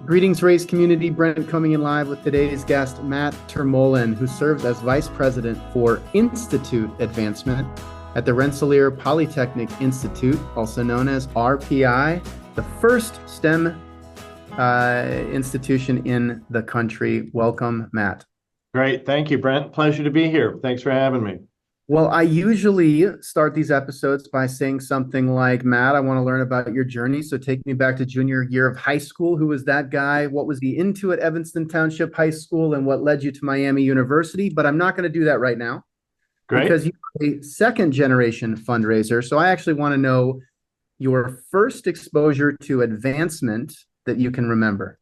Greetings, race community. Brent coming in live with today's guest, Matt Ter Molen, who serves as Vice President for Institute Advancement at the Rensselaer Polytechnic Institute, also known as RPI, the first STEM institution in the country. Welcome, Matt. Great. Thank you, Brent. Pleasure to be here. Thanks for having me. Well, I usually start these episodes by saying something like, Matt, I want to learn about your journey. So take me back to junior year of high school. Who was that guy? What was he into at Evanston Township High School and what led you to Miami University? But I'm not going to do that right now Great. because you're a second generation fundraiser. So I actually want to know your first exposure to advancement that you can remember.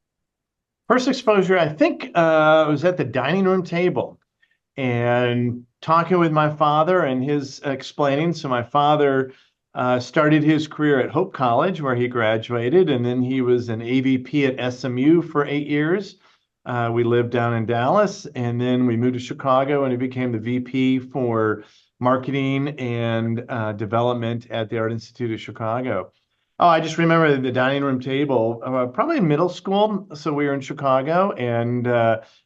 First exposure, I think, was at the dining room table and talking with my father and his explaining. So my father started his career at Hope College, where he graduated, and then he was an AVP at SMU for 8 years. We lived down in Dallas, and then we moved to Chicago, and he became the VP for marketing and development at the Art Institute of Chicago. Oh, I just remember the dining room table, probably in middle school. So we were in Chicago and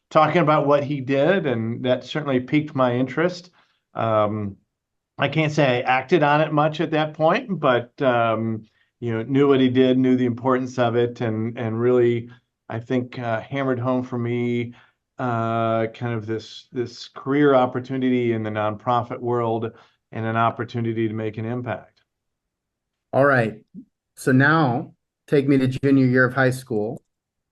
talking about what he did, and that certainly piqued my interest. I can't say I acted on it much at that point, but knew what he did, knew the importance of it, and really, I think, hammered home for me kind of this career opportunity in the nonprofit world and an opportunity to make an impact. All right. So now take me to junior year of high school.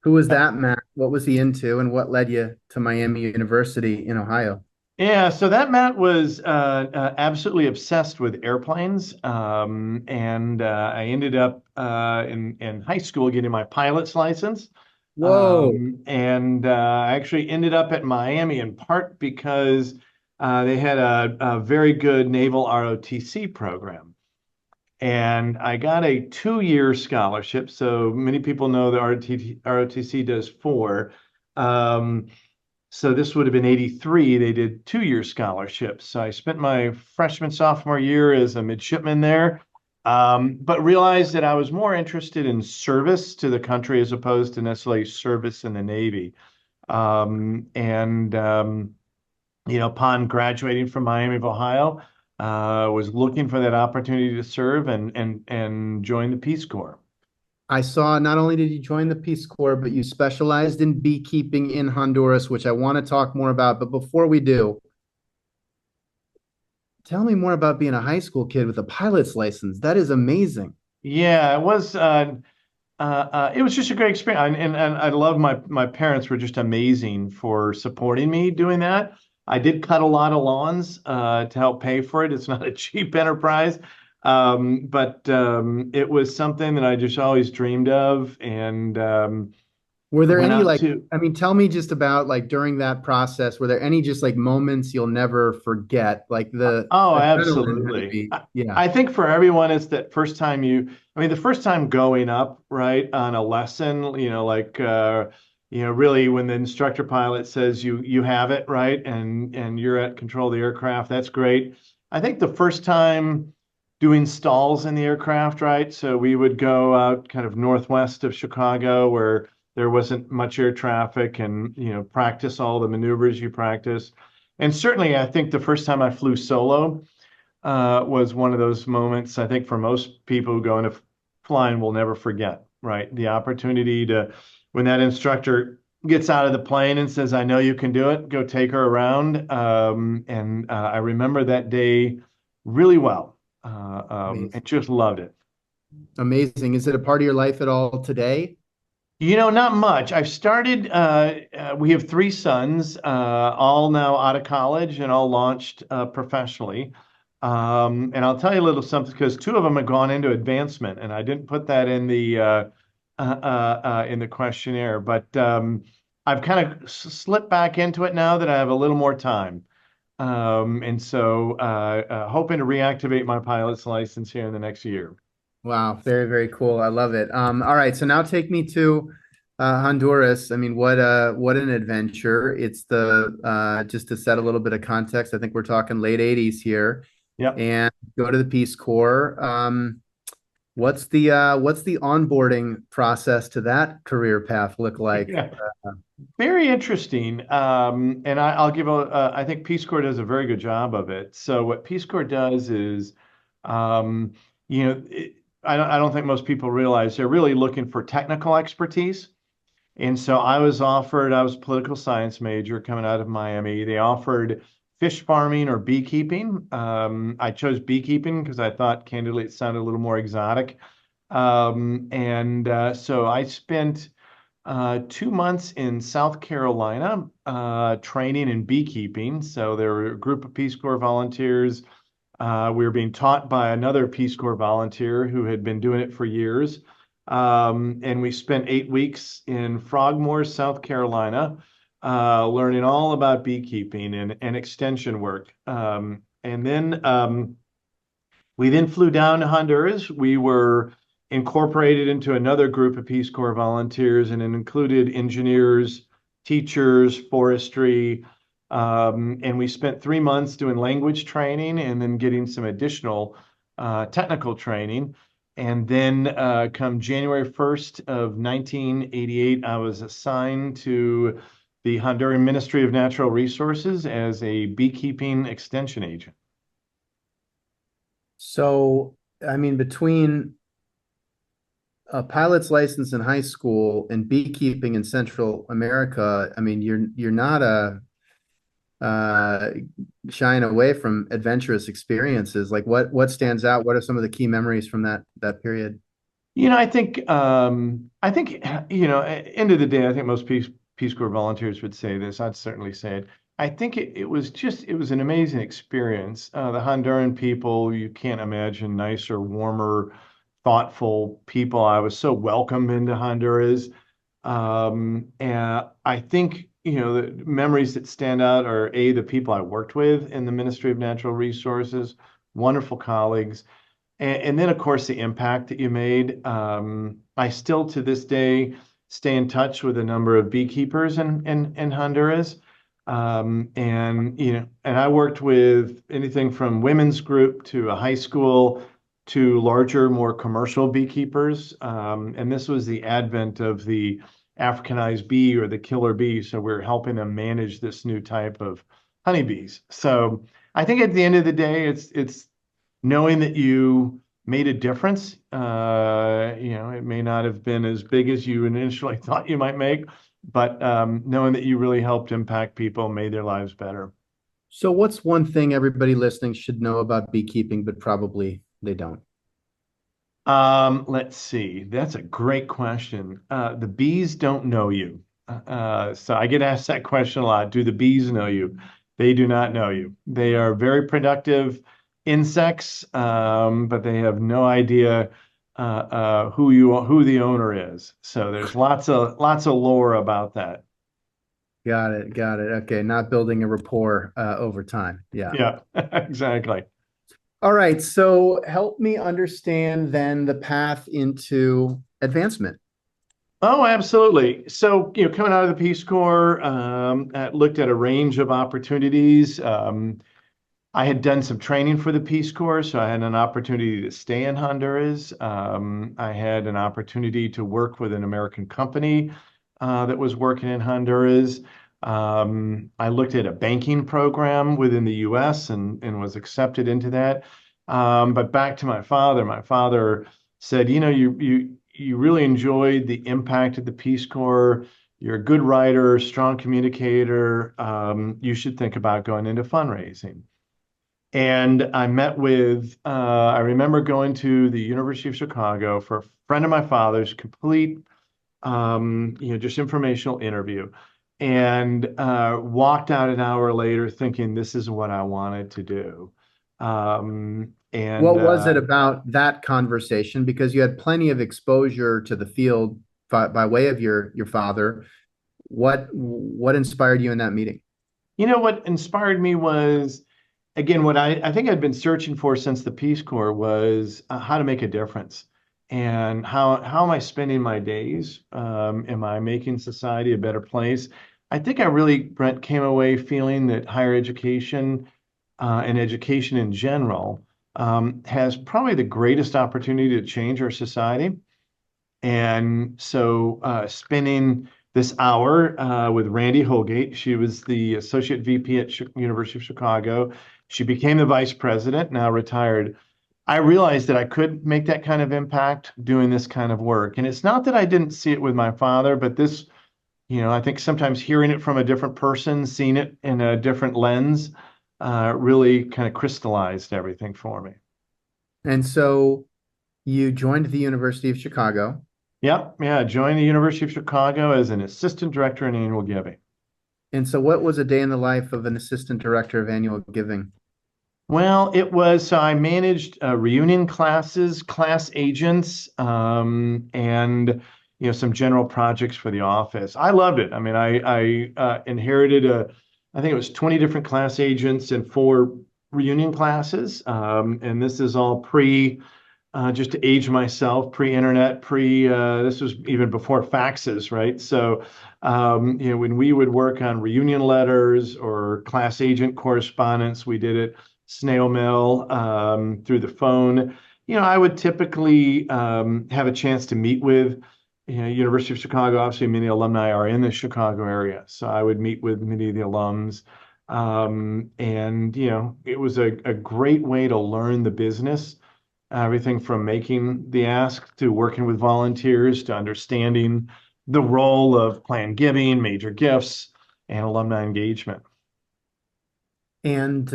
Who was that, Matt? What was he into, and what led you to Miami University in Ohio? Yeah, so that Matt was absolutely obsessed with airplanes, and I ended up in high school getting my pilot's license, Whoa. and I actually ended up at Miami in part because they had a very good naval ROTC program. And I got a 2-year scholarship. So many people know the ROTC does four. Um, so this would have been 83. They did 2-year scholarships. So I spent my freshman, sophomore year as a midshipman there, but realized that I was more interested in service to the country as opposed to necessarily service in the Navy. Upon graduating from Miami of Ohio, was looking for that opportunity to serve and join the Peace Corps. I saw not only did you join the Peace Corps, but you specialized in beekeeping in Honduras, which I want to talk more about. But before we do, tell me more about being a high school kid with a pilot's license. That is amazing. Yeah, it was just a great experience, and I love my parents were just amazing for supporting me doing that. I did cut a lot of lawns to help pay for it. It's not a cheap enterprise, but it was something that I just always dreamed of, and Were there went any out like, to. I mean, tell me just about like during that process, were there any just like moments you'll never forget? Like the Oh, adrenaline had to absolutely. be, yeah. I think for everyone, it's that first time the first time going up, right, on a lesson, really when the instructor pilot says you have it, right, and you're at control of the aircraft, that's great. I think the first time doing stalls in the aircraft, right, so we would go out kind of northwest of Chicago where there wasn't much air traffic and, practice all the maneuvers you practice. And certainly, I think the first time I flew solo was one of those moments I think for most people who go into flying will never forget, right? The opportunity to, when that instructor gets out of the plane and says, I know you can do it, go take her around. And I remember that day really well and Amazing. just loved it. Amazing. Is it a part of your life at all today? Not much. I've started, we have 3 sons, all now out of college and all launched professionally. And I'll tell you a little something because 2 of them have gone into advancement, and I didn't put that in the questionnaire, but I've kind of slipped back into it now that I have a little more time. And so hoping to reactivate my pilot's license here in the next year. Wow, very, very cool. I love it. All right, so now take me to Honduras. I mean, what an adventure. It's the just to set a little bit of context, I think we're talking late 80s here Yep. and go to the Peace Corps. What's the onboarding process to that career path look like? Yeah. Very interesting. And I'll give I think Peace Corps does a very good job of it. So what Peace Corps does is, um, you know, I don't think most people realize they're really looking for technical expertise. And so I was a political science major coming out of Miami. They offered fish farming or beekeeping. I chose beekeeping because I thought candidly it sounded a little more exotic. So I spent 2 months in South Carolina training in beekeeping. So there were a group of Peace Corps volunteers. We were being taught by another Peace Corps volunteer who had been doing it for years. And we spent 8 weeks in Frogmore, South Carolina, learning all about beekeeping and extension work. We then flew down to Honduras. We were incorporated into another group of Peace Corps volunteers, and it included engineers, teachers, forestry. And we spent 3 months doing language training and then getting some additional technical training. And then come January 1st of 1988, I was assigned to the Honduran Ministry of Natural Resources as a beekeeping extension agent. So, I mean, between a pilot's license in high school and beekeeping in Central America, I mean, you're not uh shying away from adventurous experiences. Like what stands out? What are some of the key memories from that period? I think, end of the day, I think most Peace Corps volunteers would say this. I'd certainly say it. I think it was an amazing experience. The Honduran people, you can't imagine nicer, warmer, thoughtful people. I was so welcome into Honduras. And I think, the memories that stand out are the people I worked with in the Ministry of Natural Resources, wonderful colleagues. And then, of course, the impact that you made. I still, to this day, stay in touch with a number of beekeepers in Honduras. And I worked with anything from women's group to a high school to larger, more commercial beekeepers. And this was the advent of the Africanized bee or the killer bee. So we're helping them manage this new type of honeybees. So I think at the end of the day, it's knowing that you made a difference. It may not have been as big as you initially thought you might make, but knowing that you really helped impact people, made their lives better. So what's one thing everybody listening should know about beekeeping, but probably they don't? Let's see. That's a great question. The bees don't know you. So I get asked that question a lot. Do the bees know you? They do not know you. They are very productive insects, but they have no idea who the owner is. So there's lots of lore about that. Got it. Got it. Okay. Not building a rapport over time. Yeah. Yeah, exactly. All right. So help me understand then the path into advancement. Oh, absolutely. So, coming out of the Peace Corps, I looked at a range of opportunities. I had done some training for the Peace Corps, so I had an opportunity to stay in Honduras. I had an opportunity to work with an American company that was working in Honduras. I looked at a banking program within the U.S. and was accepted into that. But back to my father. My father said, you really enjoyed the impact of the Peace Corps. You're a good writer, strong communicator. You should think about going into fundraising. And I remember going to the University of Chicago for a friend of my father's complete, just informational interview, and walked out an hour later thinking this is what I wanted to do. What was it about that conversation? Because you had plenty of exposure to the field by way of your father. What inspired you in that meeting? What inspired me was, again, what I think I'd been searching for since the Peace Corps was how to make a difference. And how am I spending my days? Am I making society a better place? I think I really, Brent, came away feeling that higher education and education in general has probably the greatest opportunity to change our society. And so spending this hour with Randy Holgate, she was the associate VP at University of Chicago. She became the vice president, now retired. I realized that I could make that kind of impact doing this kind of work. And it's not that I didn't see it with my father, but this, I think sometimes hearing it from a different person, seeing it in a different lens, really kind of crystallized everything for me. And so you joined the University of Chicago. Yep, yeah, joined the University of Chicago as an assistant director in annual giving. And so what was a day in the life of an assistant director of annual giving? Well, it was, so I managed reunion classes, class agents, and some general projects for the office. I loved it. I mean, I inherited I think it was 20 different class agents and 4 reunion classes. And this is all just to age myself, pre-internet, this was even before faxes, right? So, when we would work on reunion letters or class agent correspondence, we did it snail mail, through the phone. I would typically have a chance to meet with, University of Chicago. Obviously, many alumni are in the Chicago area, so I would meet with many of the alums. And it was a great way to learn the business, everything from making the ask to working with volunteers to understanding the role of planned giving, major gifts, and alumni engagement. And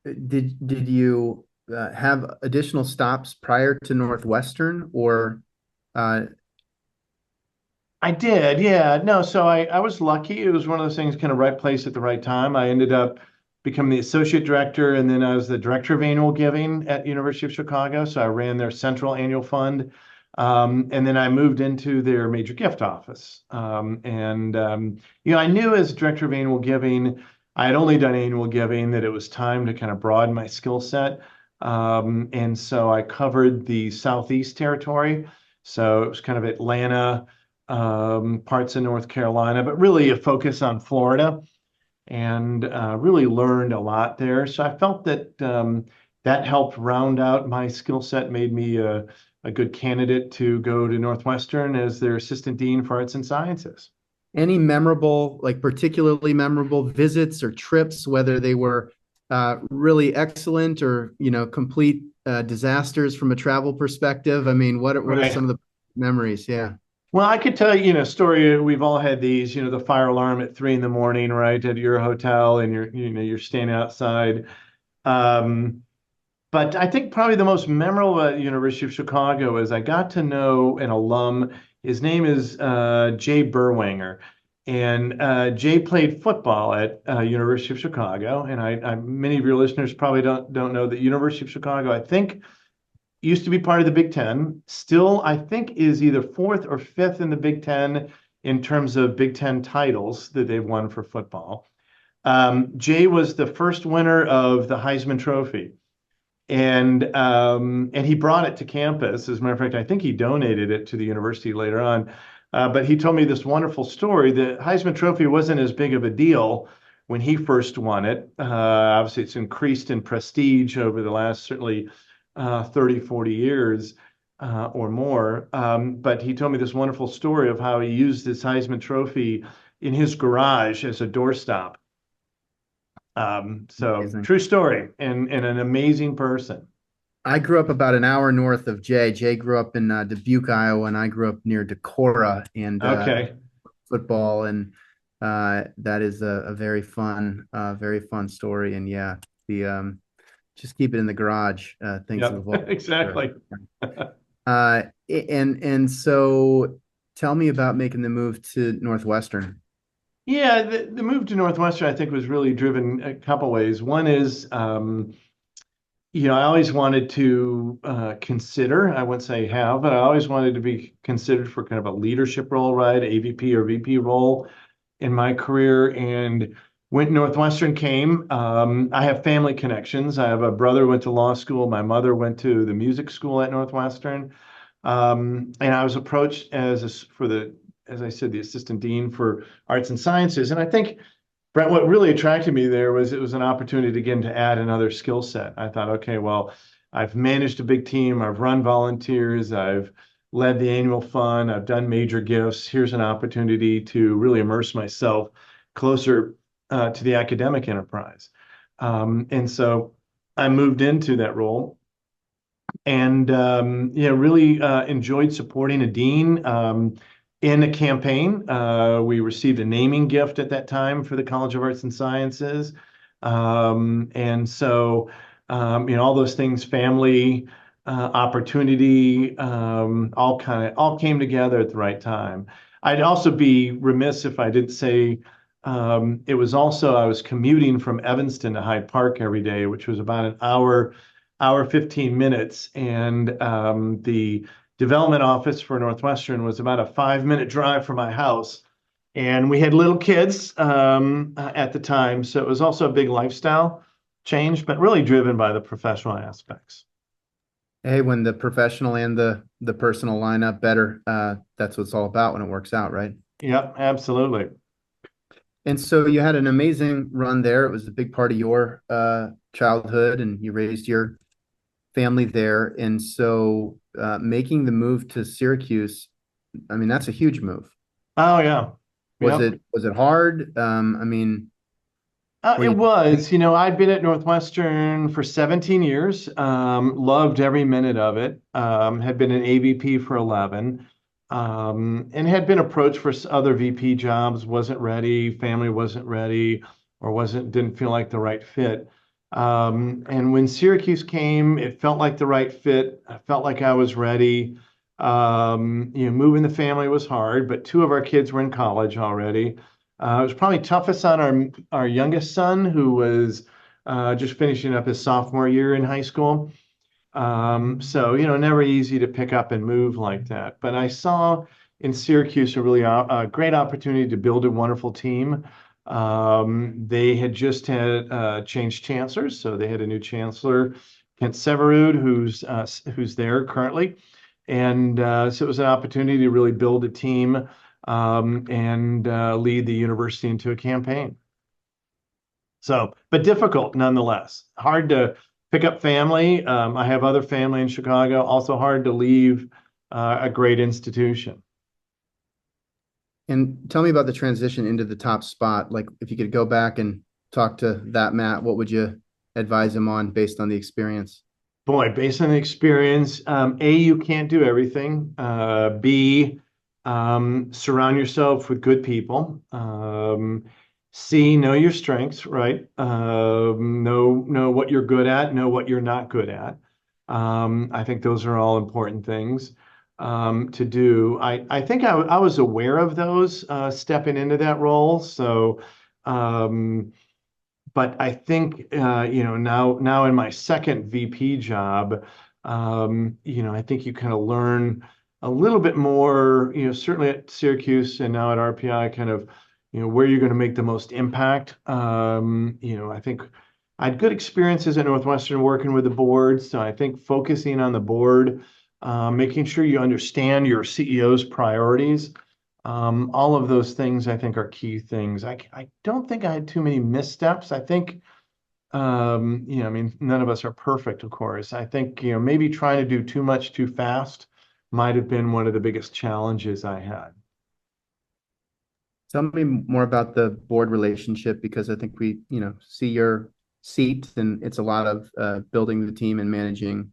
did you have additional stops prior to Northwestern, or I did, yeah. No, so I was lucky. It was one of those things, kind of right place at the right time. I ended up becoming the associate director, and then I was the director of annual giving at University of Chicago. So I ran their central annual fund. And then I moved into their major gift office. I knew as director of annual giving, I had only done annual giving, that it was time to kind of broaden my skill set. And so I covered the Southeast territory. So it was kind of Atlanta, parts of North Carolina, but really a focus on Florida, and really learned a lot there. So I felt that that helped round out my skill set, made me a good candidate to go to Northwestern as their assistant dean for arts and sciences. any memorable, like particularly memorable visits or trips, whether they were really excellent or complete disasters from a travel perspective? I mean, what are Right. some of the memories? Yeah. Well, I could tell you, a story. We've all had these, the fire alarm at 3 in the morning, right, at your hotel, and you're standing outside. Um, But I think probably the most memorable at University of Chicago is I got to know an alum. His name is Jay Berwanger. And Jay played football at University of Chicago. And many of your listeners probably don't know that University of Chicago, I think, used to be part of the Big Ten. Still, I think, is either 4th or 5th in the Big Ten in terms of Big Ten titles that they've won for football. Jay was the first winner of the Heisman Trophy. And he brought it to campus. As a matter of fact, I think he donated it to the university later on. But he told me this wonderful story. The Heisman Trophy wasn't as big of a deal when he first won it. Obviously, it's increased in prestige over the last certainly 30, 40 years or more. But he told me this wonderful story of how he used this Heisman Trophy in his garage as a doorstop. So Amazing. true story, and an amazing person. I grew up about an hour north of Jay. Jay grew up in Dubuque, Iowa, and I grew up near Decorah, and Okay. football, and that is a very fun story. And yeah, the just keep it in the garage. Things have Yep. evolved. Exactly. And so tell me about making the move to Northwestern. Yeah, the move to Northwestern, I think, was really driven a couple ways. One is, I always wanted to consider, I wouldn't say have, but I always wanted to be considered for kind of a leadership role, right? AVP or VP role in my career. And when Northwestern came, I have family connections. I have a brother who went to law school. My mother went to the music school at Northwestern. And I was approached as I said, the assistant dean for arts and sciences. And I think Brent, what really attracted me there was it was an opportunity again to add another skill set. I thought, okay, well, I've managed a big team, I've run volunteers, I've led the annual fund, I've done major gifts. Here's an opportunity to really immerse myself closer to the academic enterprise. And so I moved into that role and yeah, really enjoyed supporting a dean in a campaign. We received a naming gift at that time for the College of Arts and Sciences, and so all those things, family, opportunity, all came together at the right time. I'd also be remiss if I didn't say it was also I was commuting from Evanston to Hyde Park every day, which was about an hour 15 minutes, and the development office for Northwestern was about a 5-minute drive from my house. And we had little kids at the time, so it was also a big lifestyle change, but really driven by the professional aspects. Hey, when the professional and the personal line up better, that's what it's all about when it works out, right? Yep, absolutely. And so you had an amazing run there. It was a big part of your childhood, and you raised your family there. And so making the move to Syracuse, I mean, that's a huge move. Oh yeah. Was Yep. it hard? I mean, were It you was, I'd been at Northwestern for 17 years, loved every minute of it, had been an AVP for 11, and had been approached for other VP jobs, wasn't ready, family wasn't ready, or didn't feel like the right fit. And when Syracuse came, it felt like the right fit. I felt like I was ready. Moving the family was hard, but two of our kids were in college already. It was probably toughest on our youngest son, who was just finishing up his sophomore year in high school. So, never easy to pick up and move like that. But I saw in Syracuse a really a great opportunity to build a wonderful team. They had just had changed chancellors, so they had a new chancellor, Kent Severud, who's there currently. And so it was an opportunity to really build a team and lead the university into a campaign. So, but difficult nonetheless. Hard to pick up family. I have other family in Chicago. Also hard to leave a great institution. And tell me about the transition into the top spot. Like, if you could go back and talk to that Matt, what would you advise him on based on the experience? Boy, based on the experience, A, you can't do everything. B, surround yourself with good people. C, know your strengths, right? Know what you're good at, know what you're not good at. I think those are all important things to do. I think I was aware of those stepping into that role. So, but I think now in my second VP job, I think you kind of learn a little bit more. Certainly at Syracuse and now at RPI, kind of where you're going to make the most impact. I think I had good experiences at Northwestern working with the board, so I think focusing on the board, making sure you understand your CEO's priorities. All of those things I think are key things. I don't think I had too many missteps. I think, I mean, none of us are perfect, of course. I think, maybe trying to do too much too fast might have been one of the biggest challenges I had. Tell me more about the board relationship, because I think we, see your seat, and it's a lot of building the team and managing,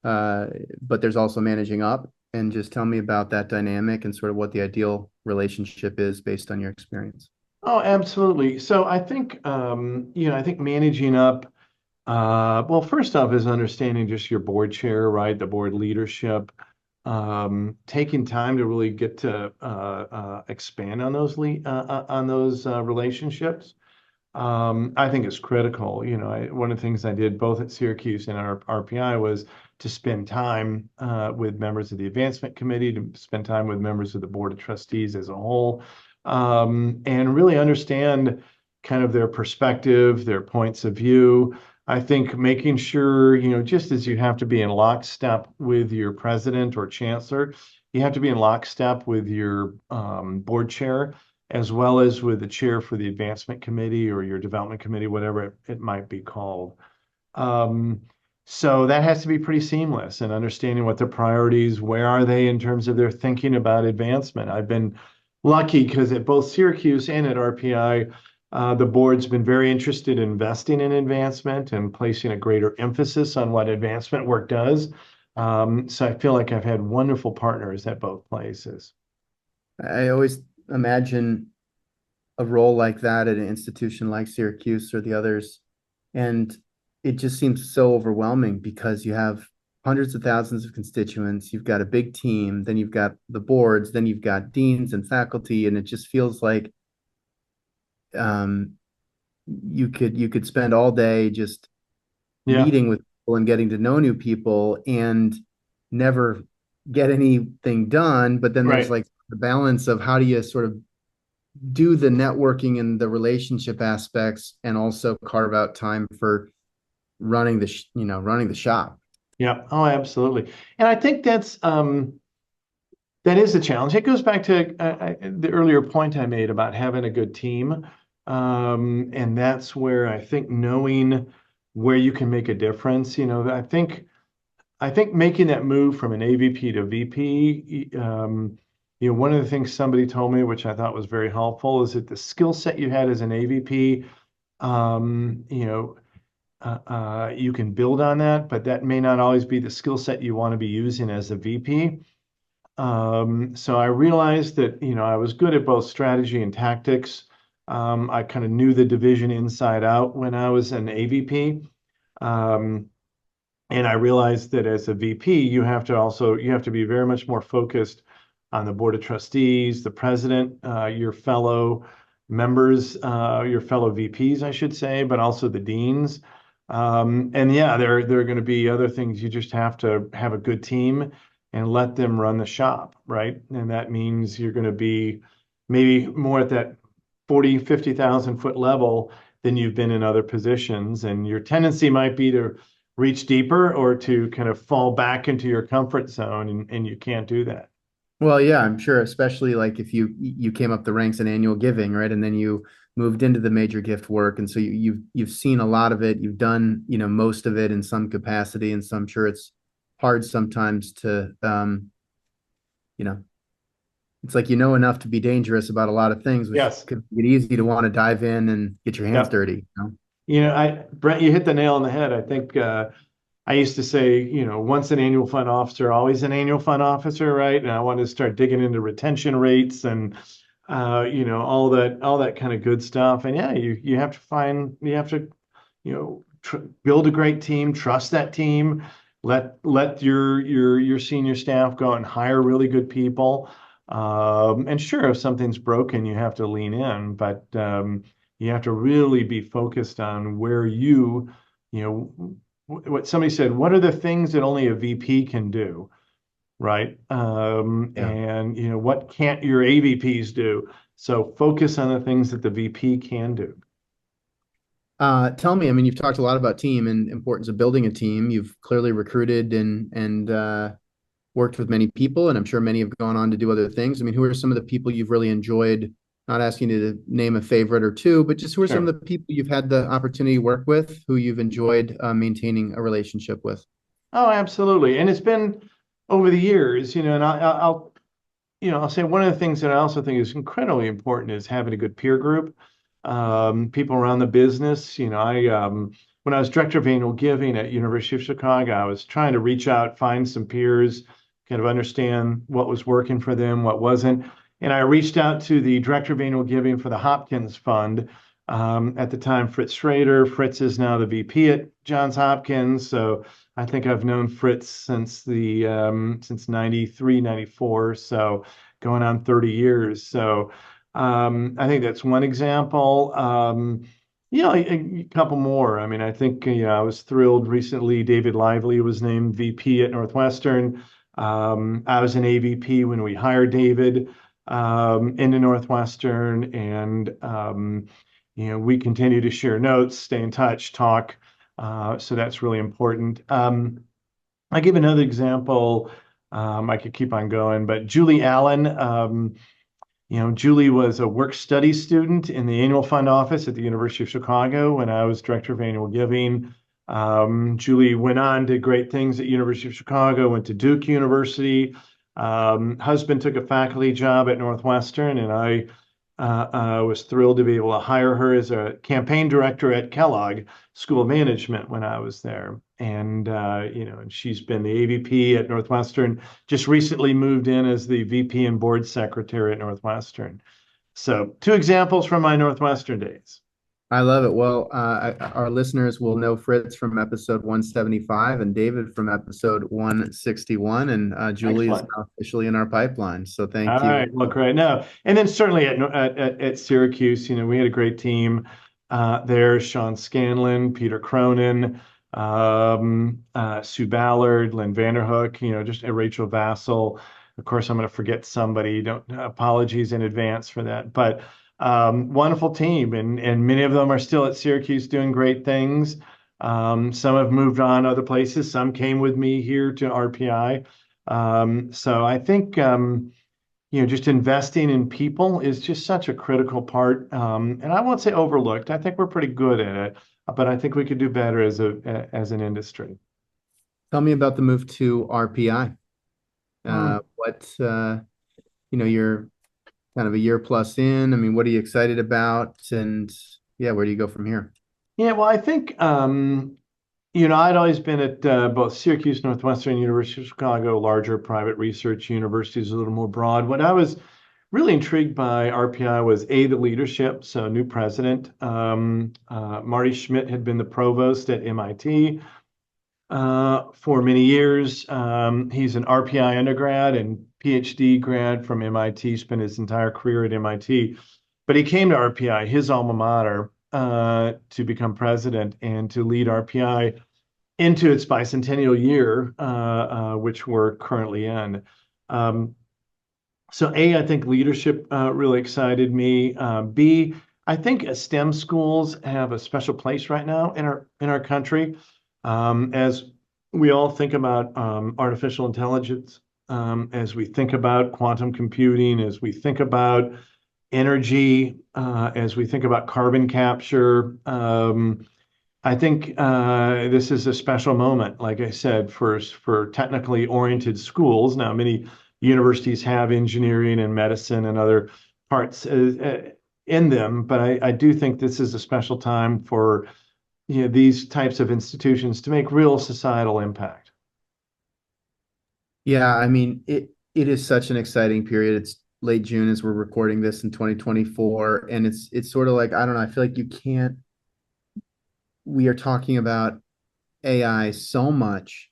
but there's also managing up. And just tell me about that dynamic and sort of what the ideal relationship is based on your experience. Oh, absolutely. So I think, I think managing up, well, first off is understanding just your board chair, right? The board leadership, taking time to really get to expand on those relationships. I think is critical. One of the things I did both at Syracuse and our RPI was to spend time with members of the advancement committee, to spend time with members of the board of trustees as a whole, and really understand kind of their perspective, their points of view. I think making sure, just as you have to be in lockstep with your president or chancellor, you have to be in lockstep with your board chair. as well as with the chair for the advancement committee or your development committee, whatever it might be called. Um, so that has to be pretty seamless and understanding what their priorities, where are they in terms of their thinking about advancement. I've been lucky because at both Syracuse and at RPI, the board's been very interested in investing in advancement and placing a greater emphasis on what advancement work does. So I feel like I've had wonderful partners at both places. I always imagine a role like that at an institution like Syracuse or the others. And it just seems so overwhelming because you have hundreds of thousands of constituents, you've got a big team, then you've got the boards, then you've got deans and faculty, and it just feels like um, you could spend all day just Yeah, meeting with people and getting to know new people and never get anything done. But then there's right. like the balance of how do you sort of do the networking and the relationship aspects and also carve out time for running running the shop. Yeah. Oh, absolutely. And I think that is a challenge. It goes back to the earlier point I made about having a good team. And that's where I think knowing where you can make a difference, I think making that move from an AVP to VP, one of the things somebody told me, which I thought was very helpful, is that the skill set you had as an AVP, um, you know, you can build on that, but that may not always be the skill set you want to be using as a VP. So I realized that, I was good at both strategy and tactics. I kind of knew the division inside out when I was an AVP. Um, and I realized that as a VP, you have to be very much more focused on the board of trustees, the president, your fellow members, your fellow VPs, I should say, but also the deans. And yeah, there are going to be other things. You just have to have a good team and let them run the shop, right? And that means you're going to be maybe more at that 40, 50,000 foot level than you've been in other positions. And your tendency might be to reach deeper or to kind of fall back into your comfort zone, and you can't do that. Well, yeah, I'm sure, especially like if you came up the ranks in annual giving, right? And then you moved into the major gift work. And so you've seen a lot of it. You've done, most of it in some capacity. And so I'm sure it's hard sometimes to you know, it's like enough to be dangerous about a lot of things, which Yes. could make it easy to want to dive in and get your hands Yeah. dirty. Brent, you hit the nail on the head. I think I used to say, once an annual fund officer, always an annual fund officer, right? And I wanted to start digging into retention rates and all that kind of good stuff. And yeah, you have to, build a great team, trust that team, let your senior staff go and hire really good people. And sure, if something's broken, you have to lean in, but you have to really be focused on where you know, what somebody said, what are the things that only a VP can do, right? Yeah. And what can't your AVPs do? So focus on the things that the VP can do. Tell me, I mean, you've talked a lot about team and importance of building a team. You've clearly recruited and worked with many people, and I'm sure many have gone on to do other things. I mean, who are some of the people you've really enjoyed? Not asking you to name a favorite or two, but just who are some Sure. of the people you've had the opportunity to work with, who you've enjoyed maintaining a relationship with? Oh, absolutely. And it's been over the years, and I'll say one of the things that I also think is incredibly important is having a good peer group, people around the business. When I was director of annual giving at University of Chicago, I was trying to reach out, find some peers, kind of understand what was working for them, what wasn't. And I reached out to the director of annual giving for the Hopkins Fund. At the time, Fritz Schrader. Fritz is now the VP at Johns Hopkins. So I think I've known Fritz since 93, 94. So going on 30 years. So I think that's one example. A couple more. I mean, I think, I was thrilled recently. David Lively was named VP at Northwestern. I was an AVP when we hired David into Northwestern, and we continue to share notes, stay in touch, talk. So that's really important. I give another example. I could keep on going, but Julie Allen. Julie was a work-study student in the annual fund office at the University of Chicago when I was director of annual giving. Julie went on, did great things at University of Chicago, went to Duke University. Husband took a faculty job at Northwestern, and I was thrilled to be able to hire her as a campaign director at Kellogg School of Management when I was there. And and she's been the AVP at Northwestern, just recently moved in as the VP and board secretary at Northwestern. So 2 examples from my Northwestern days. I love it. Well, our listeners will know Fritz from episode 175 and David from episode 161, and Julie is Excellent. now officially in our pipeline. So All thank you. right, well, great. No, and then certainly at Syracuse, we had a great team there. Sean Scanlon, Peter Cronin, Sue Ballard, Lynn Vanderhook, just Rachel Vassell. Of course, I'm going to forget somebody. Don't apologies in advance for that. But wonderful team, and many of them are still at Syracuse doing great things. Some have moved on other places. Some came with me here to RPI. So I think just investing in people is just such a critical part, and I won't say overlooked. I think we're pretty good at it, but I think we could do better as an industry. Tell me about the move to RPI. Hmm. You're kind of a year plus in. I mean, what are you excited about? And yeah, where do you go from here? Yeah, well, I think I'd always been at both Syracuse, Northwestern, University of Chicago, larger private research universities, a little more broad. What I was really intrigued by RPI was the leadership. So, new president, Marty Schmidt had been the provost at MIT for many years. He's an RPI undergrad and PhD grad from MIT, spent his entire career at MIT. But he came to RPI, his alma mater, to become president and to lead RPI into its bicentennial year, which we're currently in. So A, I think leadership really excited me. B, I think STEM schools have a special place right now in our country. As we all think about artificial intelligence, as we think about quantum computing, as we think about energy, as we think about carbon capture, I think this is a special moment, like I said, for technically oriented schools. Now, many universities have engineering and medicine and other parts in them, but I do think this is a special time for these types of institutions to make real societal impact. Yeah, I mean, it is such an exciting period. It's late June as we're recording this in 2024, and it's sort of like, I don't know, I feel like we are talking about AI so much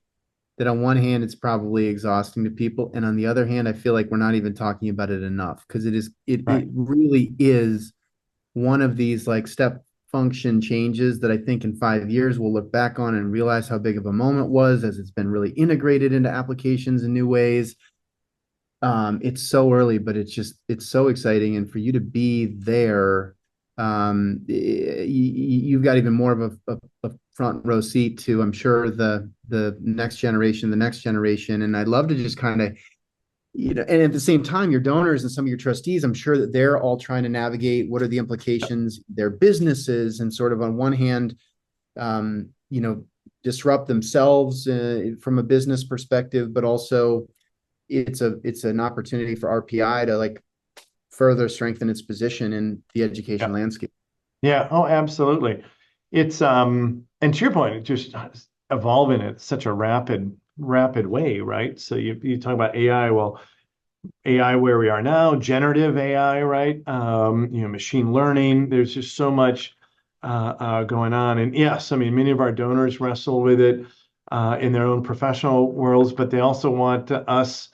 that on one hand it's probably exhausting to people, and on the other hand I feel like we're not even talking about it enough, because it Right. really is one of these like step function changes that I think in 5 years we'll look back on and realize how big of a moment was, as it's been really integrated into applications in new ways. It's so early, but it's so exciting, and for you to be there, you've got even more of a front row seat to, I'm sure, the next generation, and I'd love to just kind of, and at the same time, your donors and some of your trustees, I'm sure that they're all trying to navigate what are the implications, their businesses, and sort of on one hand, disrupt themselves from a business perspective, but also it's an opportunity for RPI to like further strengthen its position in the education Yeah. landscape. Yeah. Oh, absolutely. It's and to your point, it's just evolving at such a rapid way, right? So you talk about AI. Well, AI where we are now, generative AI, right? Machine learning. There's just so much going on. And yes, I mean, many of our donors wrestle with it in their own professional worlds, but they also want us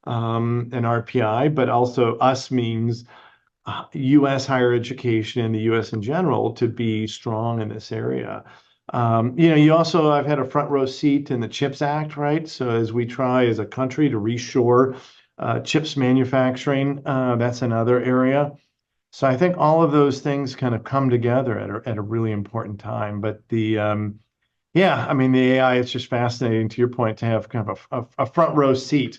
and RPI, but also us means U.S. higher education and the U.S. in general to be strong in this area. I've had a front row seat in the CHIPS Act, right? So as we try as a country to reshore chips manufacturing, that's another area. So I think all of those things kind of come together at a really important time. But yeah, I mean, the AI is just fascinating, to your point, to have kind of a front row seat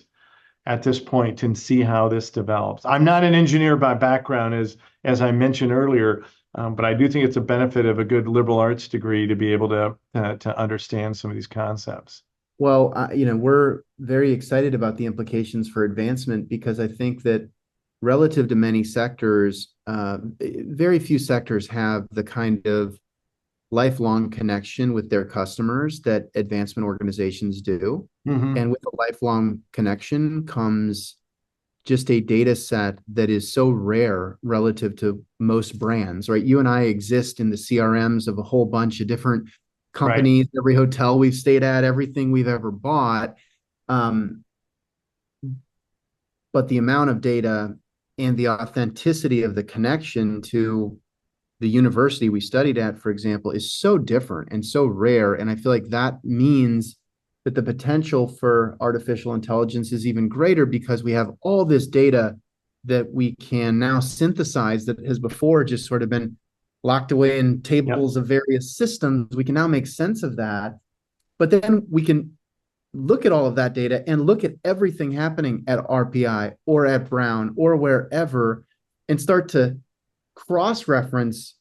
at this point and see how this develops. I'm not an engineer by background, as I mentioned earlier, but I do think it's a benefit of a good liberal arts degree to be able to understand some of these concepts. Well, we're very excited about the implications for advancement because I think that relative to many sectors, very few sectors have the kind of lifelong connection with their customers that advancement organizations do. Hmm. And with a lifelong connection comes just a data set that is so rare relative to most brands, right? You and I exist in the CRMs of a whole bunch of different Right. companies, every hotel we've stayed at, everything we've ever bought. Um, but the amount of data and the authenticity of the connection to the university we studied at, for example, is so different and so rare. And I feel like that means that the potential for artificial intelligence is even greater because we have all this data that we can now synthesize that has before just sort of been locked away in Yep. tables of various systems. We can now make sense of that. But then we can look at all of that data and look at everything happening at RPI or at Brown or wherever and start to cross reference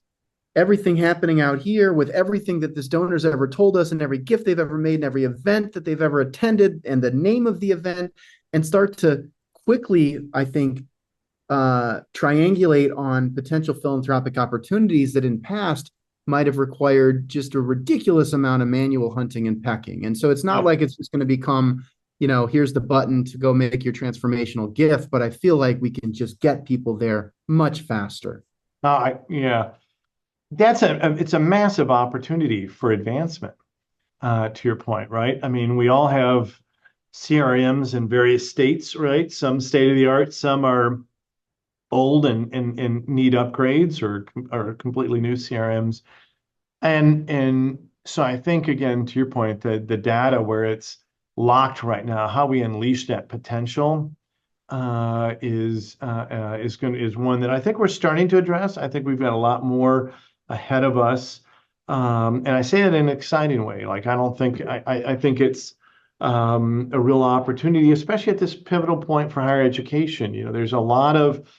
everything happening out here with everything that this donor's ever told us and every gift they've ever made and every event that they've ever attended and the name of the event and start to quickly, I think, triangulate on potential philanthropic opportunities that in past might have required just a ridiculous amount of manual hunting and pecking. And so it's not Yep. like it's just going to become, here's the button to go make your transformational gift, but I feel like we can just get people there much faster. Yeah, it's a massive opportunity for advancement, to your point, right? I mean, we all have CRMs in various states, right? Some state of the art, some are old and need upgrades or completely new CRMs. And so I think again, to your point, the data where it's locked right now, how we unleash that potential is one that I think we're starting to address. I think we've got a lot more ahead of us. And I say that in an exciting way. Like I don't think I think it's a real opportunity, especially at this pivotal point for higher education. There's a lot of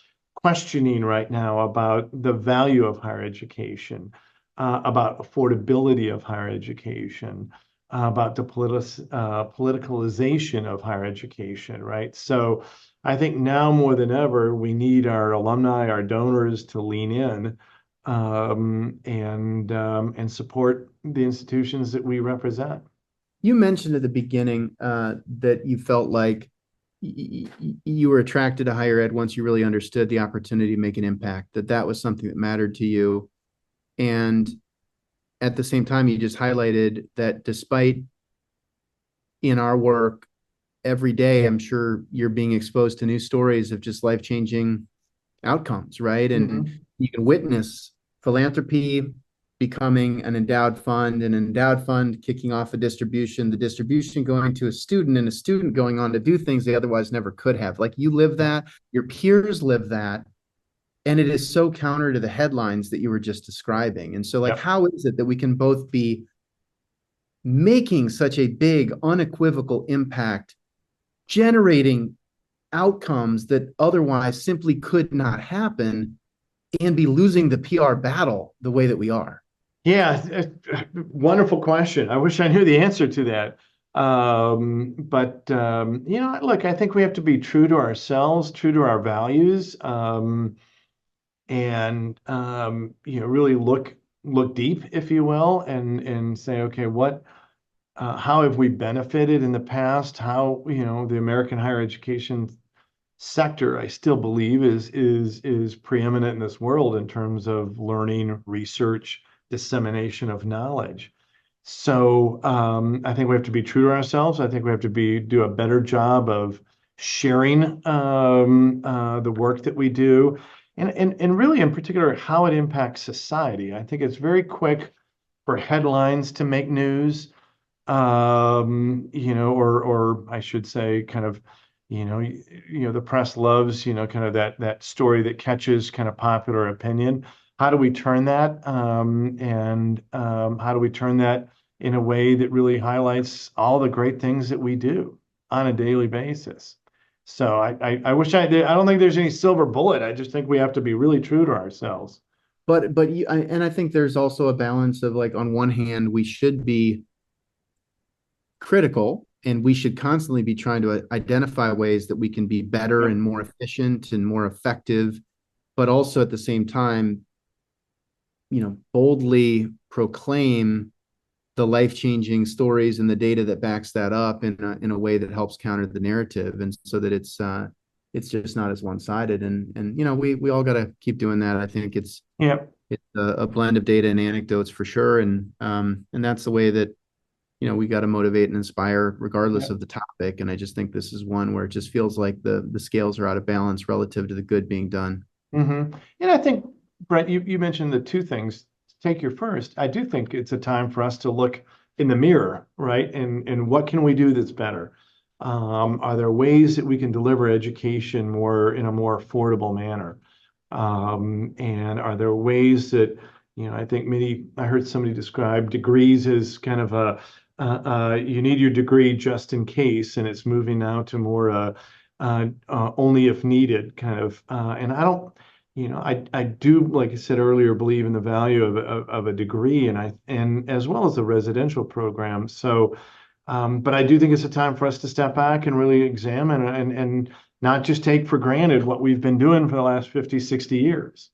questioning right now about the value of higher education, about affordability of higher education, about the politicalization of higher education, right? So I think now more than ever, we need our alumni, our donors to lean in and support the institutions that we represent. You mentioned at the beginning that you felt like you were attracted to higher ed once you really understood the opportunity to make an impact, that was something that mattered to you. And at the same time, you just highlighted that despite in our work every day, I'm sure you're being exposed to new stories of just life-changing outcomes, right? And Mhm. you can witness philanthropy becoming an endowed fund, an endowed fund kicking off a distribution, the distribution going to a student, and a student going on to do things they otherwise never could have. Like you live that, your peers live that, and it is so counter to the headlines that you were just describing. And so, like, Yep. how is it that we can both be making such a big, unequivocal impact, generating outcomes that otherwise simply could not happen, and be losing the PR battle the way that we are? Yeah, wonderful question. I wish I knew the answer to that. But look, I think we have to be true to ourselves, true to our values, and really look deep, if you will, and say, okay, how have we benefited in the past? How, the American higher education sector, I still believe, is preeminent in this world in terms of learning, research, dissemination of knowledge. So I think we have to be true to ourselves. I think we have to do a better job of sharing the work that we do, and really in particular how it impacts society. I think it's very quick for headlines to make news, or I should say, kind of, the press loves, kind of that story that catches kind of popular opinion. How do we turn that, and how do we turn that in a way that really highlights all the great things that we do on a daily basis? So I wish I did. I don't think there's any silver bullet. I just think we have to be really true to ourselves. And I think there's also a balance of like on one hand we should be critical and we should constantly be trying to identify ways that we can be better Yep. and more efficient and more effective, but also at the same time, boldly proclaim the life-changing stories and the data that backs that up in a way that helps counter the narrative, and so that it's just not as one-sided. And we all got to keep doing that. I think Yep. it's a blend of data and anecdotes for sure, and that's the way that we got to motivate and inspire regardless Yep. of the topic. And I just think this is one where it just feels like the scales are out of balance relative to the good being done. And I think, Brent, you mentioned the two things. Take your first. I do think it's a time for us to look in the mirror, right? And what can we do that's better? Are there ways that we can deliver education more in a more affordable manner? And are there ways that, I think I heard somebody describe degrees as kind of you need your degree just in case, and it's moving now to more only if needed kind of. And I don't, I do, like I said earlier, believe in the value of a degree, and as well as the residential program. So, but I do think it's a time for us to step back and really examine and not just take for granted what we've been doing for the last 50, 60 years.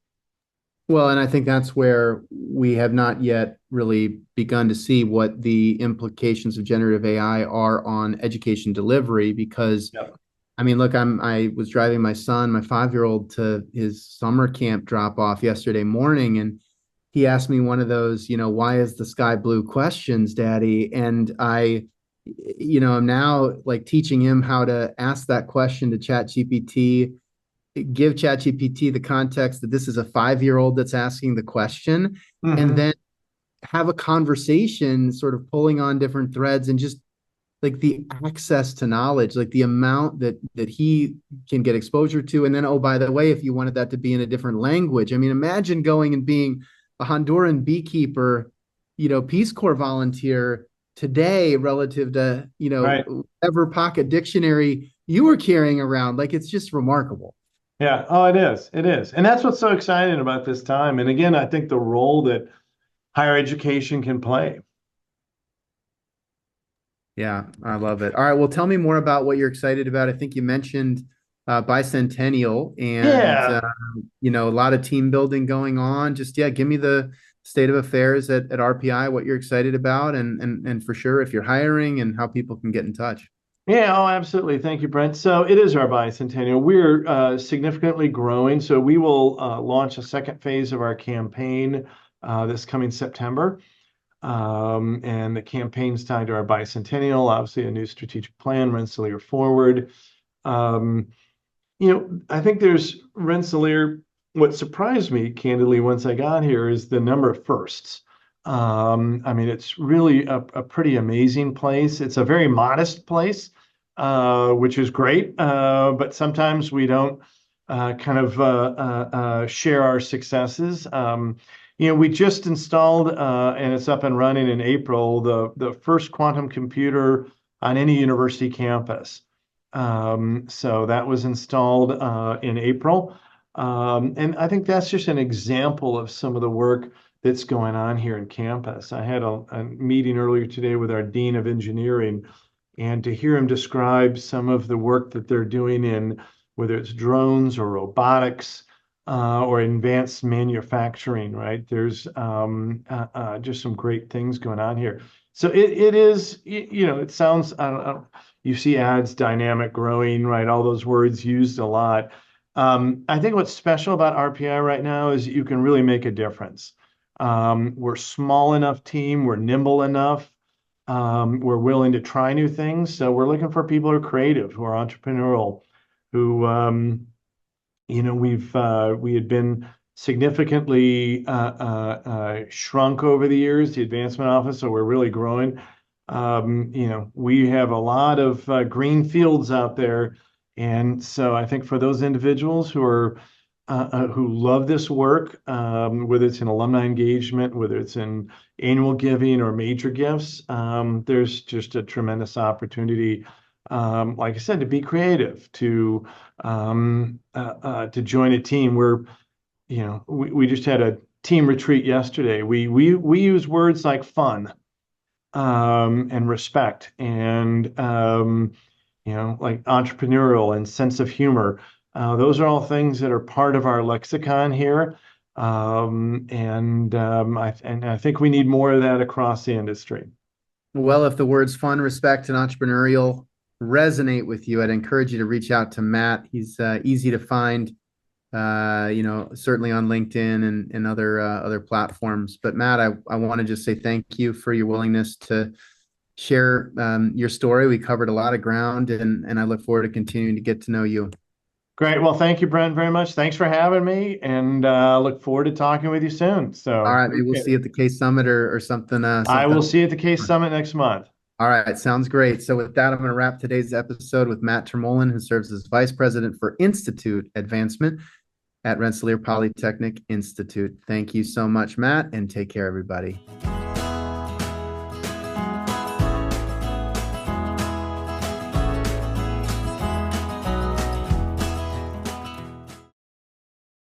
Well, and I think that's where we have not yet really begun to see what the implications of generative AI are on education delivery. Because, Yep. I mean, look, I was driving my son, my 5-year-old, to his summer camp drop off yesterday morning, and he asked me one of those, why is the sky blue questions, Daddy? And I'm now like teaching him how to ask that question to ChatGPT, give ChatGPT the context that this is a 5-year-old that's asking the question, and Hmm. then have a conversation, sort of pulling on different threads, and just like the access to knowledge, like the amount that he can get exposure to. And then, oh, by the way, if you wanted that to be in a different language, I mean, imagine going and being a Honduran beekeeper, Peace Corps volunteer today relative to, Right. whatever pocket dictionary you were carrying around. Like, it's just remarkable. Yeah. Oh, it is. It is. And that's what's so exciting about this time. And again, I think the role that higher education can play. Yeah, I love it. All right, well, tell me more about what you're excited about. I think you mentioned bicentennial and Yeah. a lot of team building going on. Just yeah, give me the state of affairs at RPI, what you're excited about, and for sure if you're hiring and how people can get in touch. Yeah, oh, absolutely. Thank you, Brent. So it is our bicentennial. We're significantly growing. So we will launch a second phase of our campaign this coming September. And the campaign's tied to our bicentennial, obviously a new strategic plan, Rensselaer Forward. Um, I think there's Rensselaer. What surprised me, candidly, once I got here is the number of firsts. I mean, it's really a pretty amazing place. It's a very modest place, which is great. But sometimes we don't kind of share our successes. We just installed, and it's up and running in April, the first quantum computer on any university campus. So that was installed in April. And I think that's just an example of some of the work that's going on here in campus. I had a meeting earlier today with our Dean of Engineering, and to hear him describe some of the work that they're doing in whether it's drones or robotics or advanced manufacturing, right? There's just some great things going on here. So it is, it sounds, I don't, you see ads, dynamic, growing, right? All those words used a lot. I think what's special about RPI right now is you can really make a difference. We're small enough team, we're nimble enough, we're willing to try new things. So we're looking for people who are creative, who are entrepreneurial, who we had been significantly shrunk over the years, the advancement office, so we're really growing. We have a lot of green fields out there, and so I think for those individuals who love this work, whether it's in alumni engagement, whether it's in annual giving or major gifts, there's just a tremendous opportunity like I said, to be creative, to join a team where, we just had a team retreat yesterday. We use words like fun, and respect, and like entrepreneurial and sense of humor. Those are all things that are part of our lexicon here. I think we need more of that across the industry. Well, if the words fun, respect, and entrepreneurial resonate with you, I'd encourage you to reach out to Matt. He's easy to find, certainly on LinkedIn and other platforms. But Matt, I want to just say thank you for your willingness to share your story. We covered a lot of ground, and I look forward to continuing to get to know you. Great. Well, thank you, Brent, very much. Thanks for having me, and look forward to talking with you soon. All So right, maybe we'll see you at the Case Summit or something. I Something. will see you at the Case Summit next month. All right, sounds great. So with that, I'm going to wrap today's episode with Matt Ter Molen, who serves as Vice President for Institute Advancement at Rensselaer Polytechnic Institute. Thank you so much, Matt, and take care, everybody.